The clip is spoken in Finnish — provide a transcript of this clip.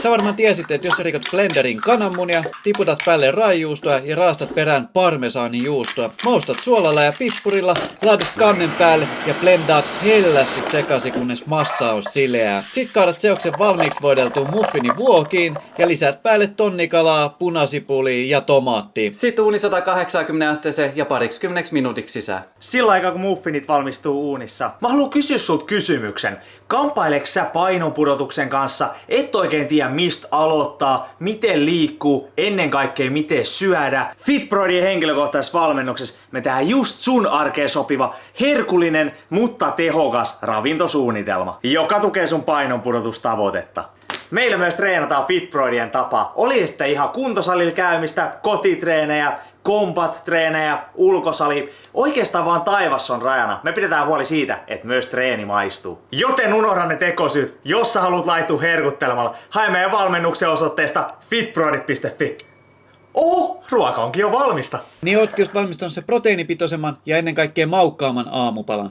Sä varmaan tiesit, että jos sä rikot blenderin kananmunia, tiputat päälle raijuustoa ja raastat perään parmesaanijuustoa, maustat suolalla ja pippurilla, laitat kannen päälle ja blendaat hellästi sekaisin, kunnes massa on sileää. Sitten kaadat seoksen valmiiksi voideltuun muffinin vuokiin ja lisäät päälle tonnikalaa, punasipulia ja tomaattia. Sitten uuni 180 asteeseen ja parikymmentä minuutiksi sisään. Sillä aikaa kun muffinit valmistuu uunissa. Mä haluan kysyä sulta kysymyksen. Kampaileksä sä painonpudotuksen kanssa? Et oikein tiedä mistä aloittaa, miten liikkuu, ennen kaikkea miten syödä. FitBroidin henkilökohtaisessa valmennuksessa me tehdään just sun arkeen sopiva, herkullinen, mutta tehokas ravintosuunnitelma, joka tukee sun painonpudotustavoitetta. Meillä myös treenataan FitBroidien tapaa. Oli sitten ihan kuntosalilla käymistä, kotitreenejä, kombat-treenejä, ulkosali. Oikeastaan vaan taivas on rajana. Me pidetään huoli siitä, että myös treeni maistuu. Joten unohda ne tekosyyt. Jos sä haluat laittua herkuttelemalla, hae meidän valmennuksen osoitteesta fitbroidit.fi. Ruoka onkin jo valmista. Niin ootkin just valmistanut se proteiinipitoisemman ja ennen kaikkea maukkaamman aamupalan.